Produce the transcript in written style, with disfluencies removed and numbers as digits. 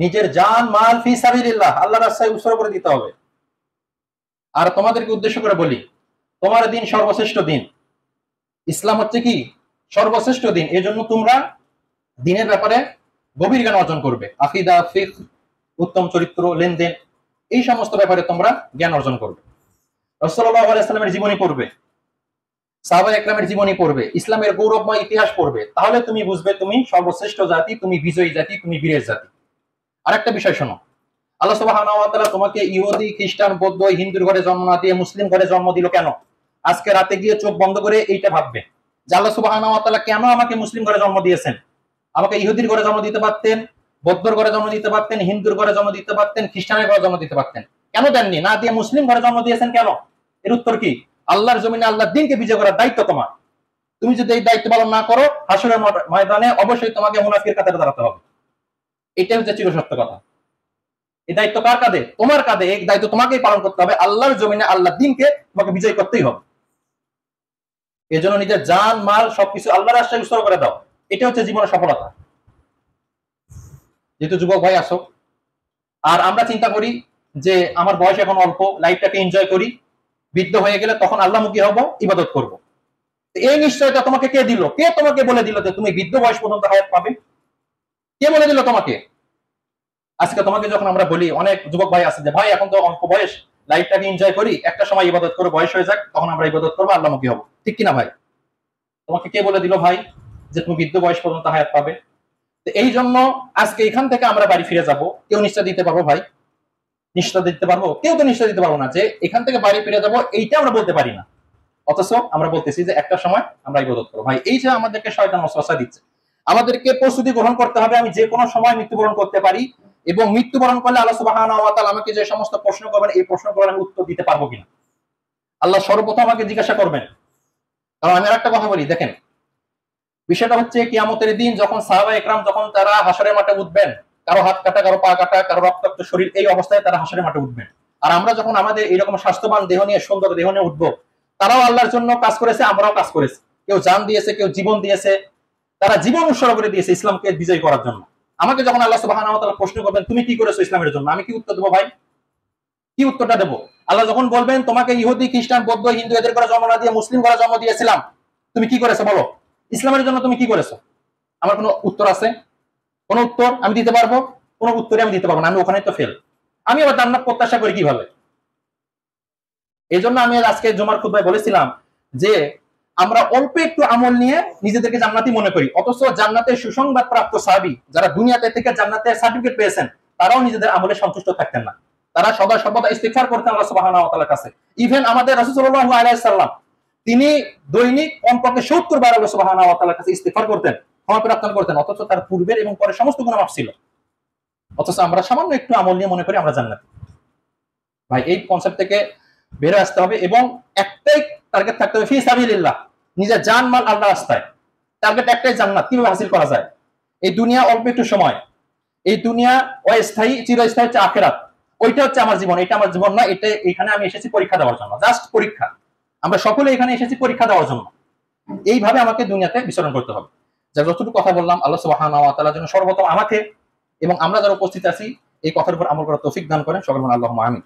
নিজের জান মাল ফি সাবিলিল্লাহ আল্লাহর রাস্তায় উৎসর্গ করে দিতে হবে। আর তোমাদেরকে উদ্দেশ্য করে বলি, তোমার দিন সর্বশ্রেষ্ঠ দিন। ইসলাম হচ্ছে কি সর্বশ্রেষ্ঠ দিন। এজন্য তোমরা দিনের ব্যাপারে গভীর জ্ঞান অর্জন করবে। আকীদা, ফিকহ, উত্তম চরিত্র, লেনদেন, এই সমস্ত ব্যাপারে তোমরা জ্ঞান অর্জন করবে। রাসূলুল্লাহ সাল্লাল্লাহু আলাইহি ওয়াসাল্লামের জীবনী পড়বে, সাহাবা একরামের জীবনী পড়বে, ইসলামের গৌরবময় ইতিহাস পড়বে। তাহলে তুমি বুঝবে তুমি সর্বশ্রেষ্ঠ জাতি, তুমি বিজয়ী জাতি, তুমি বীরের জাতি। আরেকটা বিষয় শোনো, আল্লাহ সুবহানাহু ওয়া তাআলা তোমাকে ইহুদি, খ্রিস্টান, বৌদ্ধ, হিন্দুর ঘরে জন্ম না দিয়ে মুসলিম ঘরে জন্ম দিল কেন? আজকে রাতে গিয়ে চোখ বন্ধ করে এইটা ভাববে যে আল্লাহ সুবহানাহু ওয়া তাআলা কেন আমাকে মুসলিম ঘরে জন্ম দিয়েছেন। আমাকে ইহুদির ঘরে জন্ম দিতে পারতেন, বৌদ্ধর ঘরে জন্ম দিতে পারতেন, হিন্দুর ঘরে জন্ম দিতে পারতেন, খ্রিস্টানের ঘরে জন্ম দিতে পারতেন। কেন দেননি? না দিয়ে মুসলিম ঘরে জন্ম দিয়েছেন কেন? এর উত্তর কি? আল্লাহর জমিনে আল্লাহর দ্বীনকে বিজয় করার দায়িত্ব তোমার। তুমি যদি এই দায়িত্ব পালন না করো, হাসরের ময়দানে অবশ্যই তোমাকে মুনাফিকের কাতারে দাঁড়াতে হবে। এটাই হচ্ছে চিরসত্য কথা। এই দায়িত্ব কার কাঁধে? তোমার কাঁধে। এই দায়িত্ব তোমাকেই পালন করতে হবে। আল্লাহর জমিনে আল্লাহর দ্বীনকে তোমাকে বিজয় করতেই হবে। এজন্য নিজের জান মাল সবকিছু আল্লাহর রাস্তায় উৎসর্গ করে দাও। এটা হচ্ছে জীবনের সফলতা। যেহেতু যুবক ভাই আসো, আর আমরা চিন্তা করি যে আমার বয়স এখন অল্প, লাইফটাকে এনজয় করি, বৃদ্ধ হয়ে গেলে তখন আল্লাহমুখী হব, ইবাদত করব। এই নিশ্চয়তা তোমাকে কে দিল? কে তোমাকে বলে দিল যে তুমি বৃদ্ধ বয়স পর্যন্ত হায়াত পাবে? কে বলে দিল তোমাকে? আজকে তোমাকে যখন আমরা বলি, অনেক যুবক ভাই আছে যে ভাই এখন তো অল্প বয়স, লাইফটাকে এনজয় করি, একটা সময় ইবাদত করে বয়স হয়ে যাক, তখন আমরা ইবাদত করবো, আল্লাহমুখী হব। ঠিক কিনা ভাই? তোমাকে কে বলে দিল ভাই যে তুমি বৃদ্ধ বয়স পর্যন্ত হায়াত পাবে? এই জন্য আজকে এখান থেকে আমরা বাড়ি ফিরে যাব, কেউ নিশ্চয় দিতে পারবো ভাই? নিশ্চয় দিতে পারবো? কেউ তো নিশ্চয় দিতে পারবো না যে এখান থেকে বাড়ি ফিরে যাব, এইটা আমরা বলতে পারি না। অথচ আমরা বলতেছি যে একটা সময় আমরা ইবাদত করবো। ভাই এই যে আমাদেরকে শয়তান ওয়াসওয়াসা দিচ্ছে, আমাদেরকে প্রস্তুতি গ্রহণ করতে হবে আমি যে কোনো সময় মৃত্যুবরণ করতে পারি, এবং মৃত্যুবরণ করলে আল্লাহ সুবহানাহু ওয়া তাআলা আমাকে যে সমস্ত প্রশ্ন করবেন, এই প্রশ্নগুলোর আমি উত্তর দিতে পারবো কিনা আল্লাহ সর্বপ্রথম আমাকে জিজ্ঞাসা করবেন। কারণ আমি আরেকটা কথা বলি, দেখেন বিষয়টা হচ্ছে কিয়ামতের দিন যখন সাহাবা একরাম যখন তারা হাসরের মাঠে উঠবেন, কারো হাত কাটা, কারো পা কাটা, কারো রক্তাক্ত শরীর, এই অবস্থায় তারা হাসরের মাঠে উঠবেন। আর আমরা যখন আমাদের এইরকম স্বাস্থ্যবান দেহ নিয়ে, সুন্দর দেহ নিয়ে উঠবো, তারাও আল্লাহর জন্য কাজ করেছে, আমরাও কাজ করেছি। কেউ জান দিয়েছে, কেউ জীবন দিয়েছে, তারা জীবন উৎসর্গ করে দিয়েছে ইসলামকে বিজয় করার জন্য। আমাকে যখন আল্লাহ সুবহানাহু ওয়া তাআলা প্রশ্ন করবেন তুমি কি করেছো ইসলামের জন্য, আমি কি উত্তর দেবো ভাই? কি উত্তরটা দেবো? আল্লাহ যখন বলবেন তোমাকে ইহুদি, খ্রিস্টান, বৌদ্ধ, হিন্দু এদের ঘরে জন্ম না দিয়ে মুসলিম ঘরে জন্ম দিয়েছিলাম, তুমি কি করেছো বলো? ইসলামের জন্য তুমি কি করেছো? আমার কোনো উত্তর আছে? কোনো উত্তর আমি দিতে পারবো? কোনো উত্তরে আমি দিতে পারবো না, আমি ওখানে তো ফেল। আমি আবার জান্নাত প্রত্যাশা করি কিভাবে? এই জন্য আমি আজকে জুমার খুতবায় বলেছিলাম যে আমরা অল্প একটু আমল নিয়ে নিজেদেরকে জান্নাতি মনে করি, অথচ জান্নাতের সুসংবাদ প্রাপ্ত সাহাবী যারা দুনিয়াতে থেকে জান্নাতের সার্টিফিকেট পেয়েছেন, তারাও নিজেদের আমলে সন্তুষ্ট থাকতেন না। তারা সদা সর্বদা ইস্তিগফার করতেন আল্লাহ সুবহানাহু ওয়া তাআলার কাছে। ইভেন আমাদের রাসূল সাল্লাল্লাহু আলাইহি সাল্লাম, তিনি দৈনিক কমপক্ষে 70 বার আল্লাহ সুবহানাহু ওয়া তাআলার কাছে ইস্তিগফার করতেন, ক্ষমা প্রার্থনা করতেন, অথচ তার পূর্বের এবং পরের সমস্ত গুনাহ মাফ ছিল। অথচ আমরা সামান্য একটু আমল নিয়ে মনে করি আমরা জান্নাতি। ভাই এই কনসেপ্ট থেকে বের আসতে হবে, এবং একটাই টার্গেট থাকতে হবে, ফি সাবিলিল্লাহ, নিজের জান মাল আল্লাহর রাস্তায়। টার্গেট একটাই, জান্নাত কিভাবে হাসিল করা যায়। এই দুনিয়া অল্প একটু সময়, এই দুনিয়া অস্থায়ী, চিরস্থায়ী হচ্ছে আখিরাত। ওইটা হচ্ছে আমার জীবন, এটা আমার জীবন না। এটা এখানে আমি এসেছি পরীক্ষা দেওয়ার জন্য, জাস্ট পরীক্ষা। আমরা সকলে এখানে এসেছি পরীক্ষা দেওয়ার জন্য। এইভাবে আমাকে দুনিয়াতে বিচরণ করতে হবে। যা যতটুকু কথা বললাম, আল্লাহ সুবহানাহু ওয়া তাআলার জন্য সর্বপ্রথম আমাকে এবং আমরা যারা উপস্থিত আছি এই কথার উপর আমল করার তৌফিক দান করেন। সকল আল্লাহুম্মা আমিন।